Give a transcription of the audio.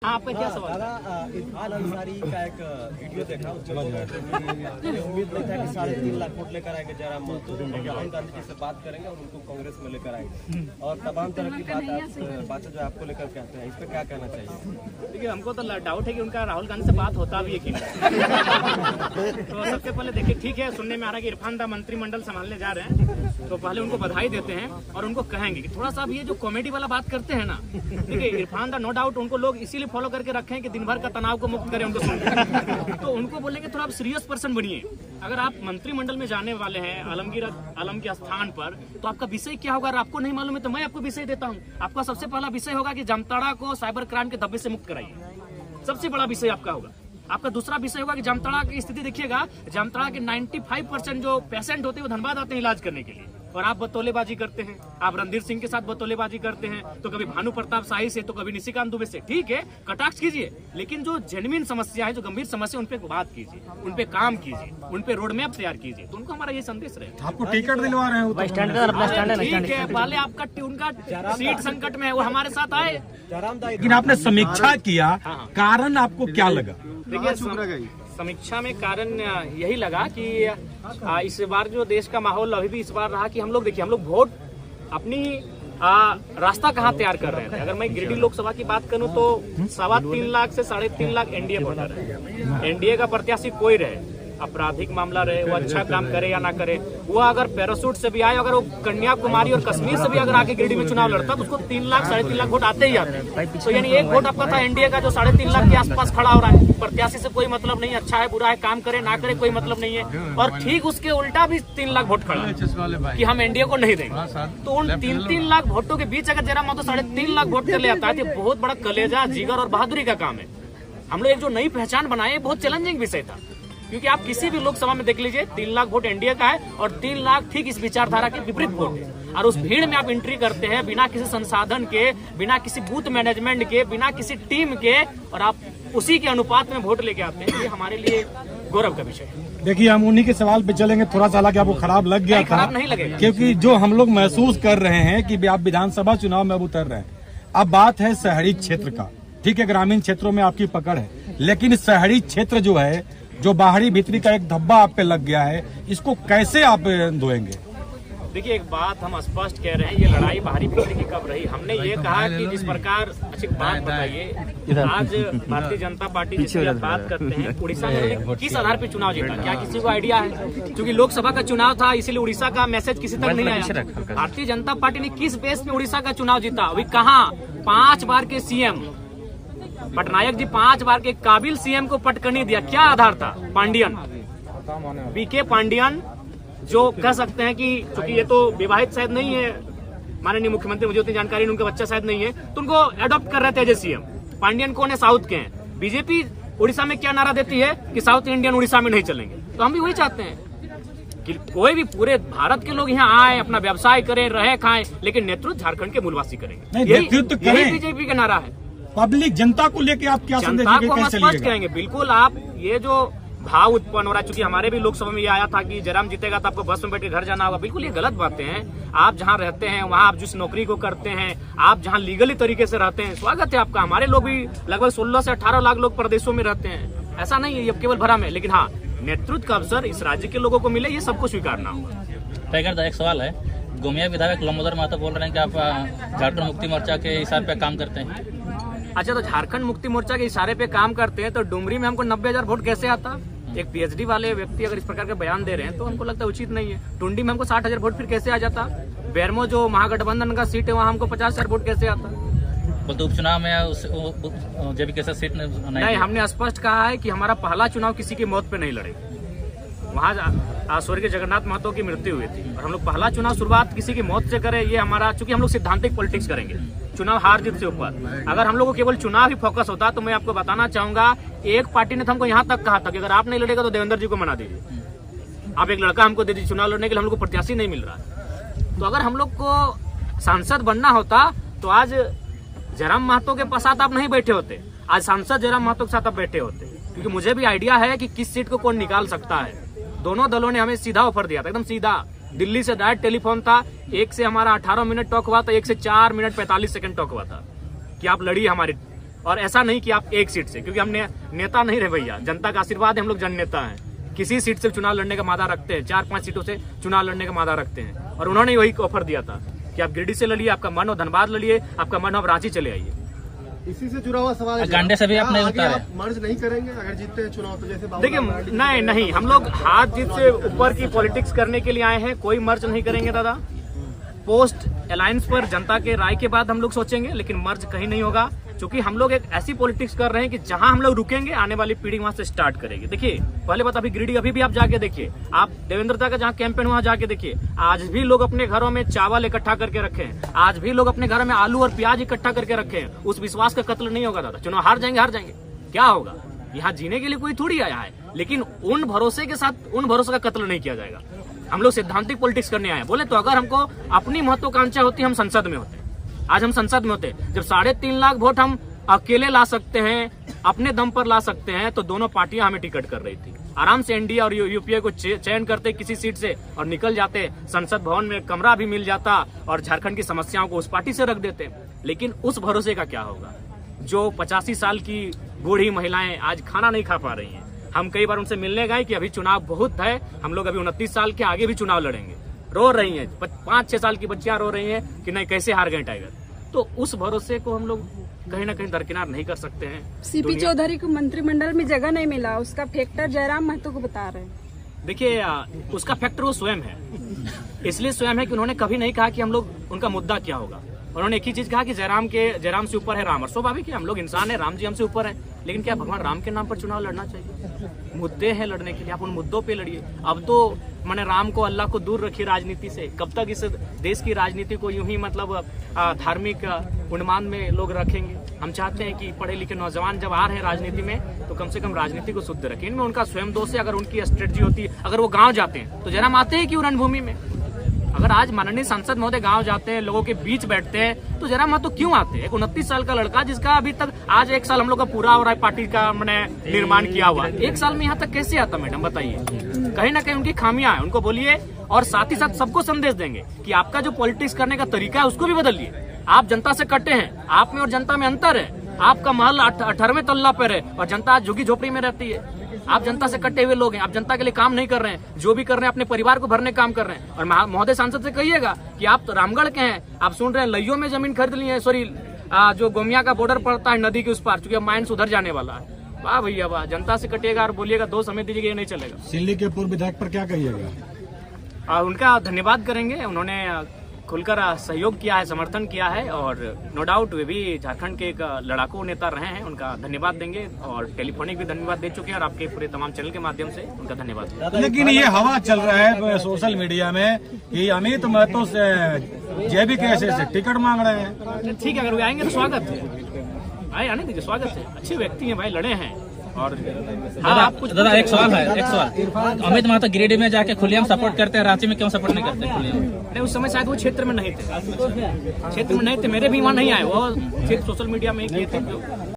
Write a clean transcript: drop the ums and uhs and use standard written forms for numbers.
आप पे क्या सवाल? इरफान अंसारी का एक वीडियो देखा, उसमें बोल रहे थे कि उम्मीद नहीं था कि 3.5 लाख वोट लेकर आएंगे जयराम महतो, राहुल गांधी जी से बात करेंगे और उनको कांग्रेस में लेकर आएंगे और तमाम तरह की बातें जो आपको लेकर कहते हैं, इस पर क्या कहना चाहिए? देखिए, हमको तो डाउट है कि उनका राहुल गांधी से बात होता भी है कि नहीं। तो सबसे पहले देखिए, ठीक है, सुनने में आ रहा है कि इरफान दा मंत्रिमंडल संभालने जा रहे हैं, तो पहले उनको बधाई देते हैं और उनको कहेंगे कि थोड़ा सा अब ये जो कॉमेडी वाला बात करते हैं ना, देखिए इरफान दा नो डाउट उनको लोग इसीलिए फॉलो करके रखे हैं कि दिन भर का तनाव को मुक्त करें उनको सुन। तो उनको बोलेंगे थोड़ा आप सीरियस पर्सन बनिए। अगर आप मंत्रिमंडल में जाने वाले हैं आलम के स्थान पर, तो आपका विषय क्या होगा? अगर आपको नहीं मालूम है तो मैं आपको विषय देता हूँ। आपका सबसे पहला विषय होगा कि जामताड़ा को साइबर क्राइम के धब्बे से मुक्त कराइए, सबसे बड़ा विषय आपका होगा। आपका दूसरा विषय होगा कि जामताड़ा की स्थिति देखिएगा, जामताड़ा के 95% जो पेशेंट होते हैं वो धनबाद आते हैं इलाज करने के लिए, और आप बतौलेबाजी करते हैं। आप रणधीर सिंह के साथ बतौलेबाजी करते हैं, तो कभी भानु प्रताप शाही से, तो कभी निशिकांत दुबे से। ठीक है, कटाक्ष कीजिए, लेकिन जो जेन्युइन समस्या है, जो गंभीर समस्या, उन पे बात कीजिए, उन पे काम कीजिए, उन पे रोड मैप तैयार कीजिए। तो उनको हमारा ये संदेश रहे। आपको टिकट दिलवा रहे हैं, ठीक है, पहले आपका उनका सीट संकट में है, वो हमारे साथ आए। लेकिन आपने समीक्षा किया, कारण आपको क्या लगा? देखिए, समीक्षा में कारण यही लगा कि इस बार जो देश का माहौल अभी भी इस बार रहा कि हम लोग देखिए, हम लोग वोट अपनी रास्ता कहाँ तैयार कर रहे थे। अगर मैं गिरिडीह लोकसभा की बात करूं तो 3.25 लाख से 3.5 लाख एनडीए वोटर है। एनडीए का प्रत्याशी कोई रहे, आपराधिक मामला रहे, वो अच्छा काम करे या ना करे, वो अगर पैरासूट से भी आए, अगर वो कन्याकुमारी और कश्मीर से भी अगर आके गिरिडीह में चुनाव लड़ता तो उसको 3 लाख 3.5 लाख वोट आते ही आते हैं। तो यानी एक वोट आपका था एनडीए का जो 3.5 लाख के आसपास खड़ा हो रहा है। प्रत्याशी से कोई मतलब नहीं, अच्छा है बुरा है, काम करे ना करे कोई मतलब नहीं है। और ठीक उसके उल्टा भी 3 लाख वोट खड़ा है कि हम एनडीए को नहीं देंगे। तो उन 3 लाख वोटों के बीच अगर जयराम महतो 3.5 लाख वोट कर ले आता है, तो बहुत बड़ा कलेजा, जिगर और बहादुरी का काम है। हम लोग एक जो नई पहचान बनाए, बहुत चैलेंजिंग विषय था, क्योंकि आप किसी भी लोकसभा में देख लीजिए, 3 लाख वोट एनडीए का है और 3 लाख ठीक इस विचारधारा के विपरीत वोट है। और उस भीड़ में आप एंट्री करते हैं बिना किसी संसाधन के, बिना किसी बूथ मैनेजमेंट के, बिना किसी टीम के, और आप उसी के अनुपात में वोट लेके आते हैं। ये हमारे लिए गौरव का विषय है। देखिए, हम उन्हीं के सवाल पे चलेंगे। थोड़ा सा हालांकि आपको खराब लग गया था, खराब नहीं लगेगा, क्योंकि जो हम लोग महसूस कर रहे हैं कि आप विधानसभा चुनाव में अब उतर रहे हैं। अब बात है शहरी क्षेत्र का, ठीक है, ग्रामीण क्षेत्रों में आपकी पकड़ है, लेकिन शहरी क्षेत्र जो है, जो बाहरी भीतरी का एक धब्बा आप पे लग गया है, इसको कैसे आप धोएंगे? देखिए, एक बात हम स्पष्ट कह रहे हैं, ये लड़ाई बाहरी भीतरी की कब रही? हमने ये कहा कि जिस प्रकार, अच्छी बात बताइए, आज भारतीय जनता पार्टी जिसकी आप बात करते हैं, उड़ीसा में किस आधार पे चुनाव जीता? क्या किसी को आइडिया है? क्योंकि लोकसभा का चुनाव था, इसीलिए उड़ीसा का मैसेज किसी तक नहीं आया। भारतीय जनता पार्टी ने किस बेस पे उड़ीसा का चुनाव जीता? अभी कहाँ 5 बार के सीएम पटनायक जी 5 बार के काबिल सीएम को पटक नहीं दिया। क्या आधार था? पांडियन, बीके पांडियन, जो कह सकते हैं कि क्योंकि ये तो विवाहित शायद नहीं है माननीय मुख्यमंत्री, मुझे उतनी जानकारी नहीं, उनका बच्चा शायद नहीं है, तो उनको अडॉप्ट कर रहे थे एज ए सीएम। पांडियन कौन है? साउथ के हैं। बीजेपी उड़ीसा में क्या नारा देती है कि साउथ इंडियन उड़ीसा में नहीं चलेंगे। तो हम भी वही चाहते हैं कि कोई भी पूरे भारत के लोग यहाँ आए, अपना व्यवसाय करें, रहे खाएं, लेकिन नेतृत्व झारखंड के मूलवासी करेंगे। यही बीजेपी का नारा है। पब्लिक जनता को लेके आप क्या संदेश जनता को हम स्पष्ट करेंगे। बिल्कुल, आप ये जो भाव उत्पन्न हो रहा है, चूंकि हमारे भी लोकसभा में ये आया था कि जयराम जीतेगा तो आपको बस में बैठ के घर जाना होगा, बिल्कुल ये गलत बातें हैं। आप जहां रहते हैं, वहां आप जिस नौकरी को करते हैं, आप जहां लीगली तरीके से रहते हैं, स्वागत है आपका। हमारे लोग भी लगभग 16 से 18 लाख लोग प्रदेशों में रहते हैं, ऐसा नहीं है ये केवल भ्रम है। लेकिन हाँ, नेतृत्व का अवसर इस राज्य के लोगों को मिले, ये सबको स्वीकारना होगा। टाइगर, एक सवाल है, गोमिया विधायक लंबोदर महतो बोल रहे हैं कि आप झारखंड मुक्ति मोर्चा के इशारे पे काम करते हैं। अच्छा, तो झारखंड मुक्ति मोर्चा के इशारे पे काम करते हैं, तो डुमरी में हमको 90,000 वोट कैसे आता? एक पीएचडी वाले व्यक्ति अगर इस प्रकार के बयान दे रहे हैं तो हमको लगता है उचित नहीं है। टुंडी में हमको 60,000 वोट फिर कैसे आ जाता? बेरमो जो महागठबंधन का सीट है, वहाँ हमको 50,000 वोट कैसे आता? बोलते उपचुनाव में जब कैसे सीट नहीं, हमने स्पष्ट कहा है कि हमारा पहला चुनाव किसी की मौत पे नहीं लड़ेगा। वहाँ स्वर्गीय जगन्नाथ महतो की मृत्यु हुई थी, और हम लोग पहला चुनाव शुरुआत किसी की मौत से करें, ये हमारा, चूंकि हम लोग सिद्धांतिक पॉलिटिक्स करेंगे, चुनाव हार जीत से ऊपर। अगर हम लोग को केवल चुनाव ही फोकस होता तो मैं आपको बताना चाहूंगा, एक पार्टी ने तो हमको यहाँ तक कहा था कि अगर आप नहीं लड़ेगा तो देवेंद्र जी को मना दीजिए, आप एक लड़का हमको दे दीजिए चुनाव लड़ने के लिए, हम लोग को प्रत्याशी नहीं मिल रहा। तो अगर हम लोग को सांसद बनना होता तो आज जयराम महतो के साथ आप नहीं बैठे होते, आज सांसद जयराम महतो के साथ आप बैठे होते, क्योंकि मुझे भी आइडिया है कि किस सीट को कौन निकाल सकता है। दोनों दलों ने हमें सीधा ऑफर दिया था, एकदम सीधा, दिल्ली से डायरेक्ट टेलीफोन था, एक से हमारा 18 मिनट टॉक हुआ था, एक से 4 मिनट 45 सेकंड टॉक हुआ था कि आप लड़िए हमारे और ऐसा नहीं कि आप एक सीट से, क्योंकि हमने नेता नहीं रहे भैया, जनता का आशीर्वाद है, हम लोग जन नेता हैं। किसी सीट से चुनाव लड़ने का वादा रखते हैं, 4-5 सीटों से चुनाव लड़ने का वादा रखते हैं। और उन्होंने वही ऑफर दिया था कि आप गिरिडीह से लड़िए, आपका मन हो धनबाद लड़िए, आपका मन हो आप रांची चले आइए। इसी से जुड़ा हुआ सवाल है, गांडे से भी आप नहीं आगे उतारे। आप मर्ज नहीं करेंगे अगर जीतते हैं चुनाव तो? जैसे देखिए नहीं, हम लोग हाथ जीत से ऊपर की पॉलिटिक्स करने के लिए आए हैं, कोई मर्ज नहीं करेंगे दादा। पोस्ट अलायंस पर जनता के राय के बाद हम लोग सोचेंगे, लेकिन मर्ज कहीं नहीं होगा, क्योंकि हम लोग एक ऐसी पॉलिटिक्स कर रहे हैं कि जहां हम लोग रुकेंगे आने वाली पीढ़ी वहां से स्टार्ट करेगी। देखिए पहले बात, अभी गिरिडीह अभी भी आप जाके देखिए, आप देवेंद्रता का जहां कैंपेन वहां जाके देखिए, आज भी लोग अपने घरों में चावल इकट्ठा करके रखे हैं, आज भी लोग अपने घरों में आलू और प्याज इकट्ठा करके रखे हैं। उस विश्वास का कत्ल नहीं होगा दादा। चुनाव हार जाएंगे, क्या होगा? यहाँ जीने के लिए कोई थोड़ी आया है, लेकिन उन भरोसे के साथ उन भरोसे का कत्ल नहीं किया जाएगा। हम लोग सैद्धांतिक पॉलिटिक्स करने आए हैं। बोले तो अगर हमको अपनी महत्वाकांक्षा होती, हम संसद में होते। आज हम संसद में होते, जब 3.5 लाख वोट हम अकेले ला सकते हैं, अपने दम पर ला सकते हैं, तो दोनों पार्टियां हमें टिकट कर रही थी। आराम से एनडीए और यूपीए को चयन करते किसी सीट से और निकल जाते, संसद भवन में कमरा भी मिल जाता और झारखंड की समस्याओं को उस पार्टी से रख देते। लेकिन उस भरोसे का क्या होगा? जो 85 साल की बूढ़ी महिलाएं आज खाना नहीं खा पा रही हैं। हम कई बार उनसे मिलने गए कि अभी चुनाव बहुत है, हम लोग अभी 29 साल के आगे भी चुनाव लड़ेंगे। रो रही हैं, 5-6 साल की बच्चियां रो रही हैं कि नहीं कैसे हार गए टाइगर। तो उस भरोसे को हम लोग कहीं ना कहीं दरकिनार नहीं कर सकते हैं। सीपी चौधरी को मंत्रिमंडल में जगह नहीं मिला, उसका फैक्टर जयराम महतो को बता रहे हैं। देखिए उसका फैक्टर वो स्वयं है, इसलिए स्वयं है कि उन्होंने कभी नहीं कहा कि हम लोग उनका मुद्दा क्या होगा। उन्होंने एक ही चीज कहा कि जयराम से ऊपर है राम। और स्वाभाविक है, हम लोग इंसान है, राम जी हमसे ऊपर है, लेकिन क्या भगवान राम के नाम पर चुनाव लड़ना चाहिए? मुद्दे हैं लड़ने के लिए, आप उन मुद्दों पे लड़िए। अब तो मैंने राम को, अल्लाह को दूर रखिए राजनीति से। कब तक इस देश की राजनीति को यूं ही मतलब धार्मिक उन्माद में लोग रखेंगे? हम चाहते हैं कि पढ़े लिखे नौजवान जब आ रहे हैं राजनीति में, तो कम से कम राजनीति को शुद्ध रखें। इनमें उनका स्वयं दोष है। अगर उनकी स्ट्रेटजी होती, अगर वो गाँव जाते हैं तो जयराम आते हैं क्यों रणभूमि में? अगर आज माननीय सांसद महोदय गांव जाते हैं, लोगों के बीच बैठते हैं, तो जयराम महतो क्यों आते हैं? एक 29 साल का लड़का जिसका अभी तक आज 1 साल हम लोग का पूरा हो रहा है, पार्टी का मैंने निर्माण किया हुआ, 1 साल में यहाँ तक कैसे आता मैडम बताइए? कहीं ना कहीं उनकी खामियां हैं, उनको बोलिए। और साथ ही साथ सबको संदेश देंगे कि आपका जो पॉलिटिक्स करने का तरीका है उसको भी बदलिए। आप जनता से कटे हैं, आप में और जनता में अंतर है। आपका महल 18वें तल्ला पर है और जनता आज झुग्गी झोपड़ी में रहती है। आप जनता से कटे हुए लोग हैं, आप जनता के लिए काम नहीं कर रहे हैं, जो भी कर रहे हैं अपने परिवार को भरने काम कर रहे हैं। और महोदय सांसद से कहिएगा कि आप तो रामगढ़ के हैं, आप सुन रहे हैं लइयो में जमीन खरीद ली है, सॉरी जो गोमिया का बॉर्डर पड़ता है नदी के उस पार, चूंकि माइंड सुधर जाने वाला है। वाह भैया वाह, जनता से कटिएगा और बोलिएगा 2 समय दीजिएगा, ये नहीं चलेगा। सिल्ली के पूर्व विधायक पर क्या कहिएगा? उनका धन्यवाद करेंगे, उन्होंने खुलकर सहयोग किया है, समर्थन किया है, और नो डाउट वे भी झारखंड के एक लड़ाकू नेता रहे हैं। उनका धन्यवाद देंगे और टेलीफोनिक भी धन्यवाद दे चुके हैं, और आपके पूरे तमाम चैनल के माध्यम से उनका धन्यवाद। लेकिन ये हवा चल रहा है सोशल मीडिया में कि अमित महतो से जैविक ऐसे से टिकट मांग रहे हैं। ठीक है, अगर वे आएंगे तो स्वागत है, आए आने दीजिए, स्वागत है। अच्छे व्यक्ति हैं भाई, लड़े हैं। और दादा एक सवाल है, अमित महतो गिरिडीह में जाके खुलेआम सपोर्ट करते हैं, रांची में क्यों सपोर्ट नहीं करते खुलेआम? नहीं, उस समय शायद वो क्षेत्र में नहीं थे, मेरे भी वहाँ नहीं आए, वो सिर्फ सोशल मीडिया में किए थे।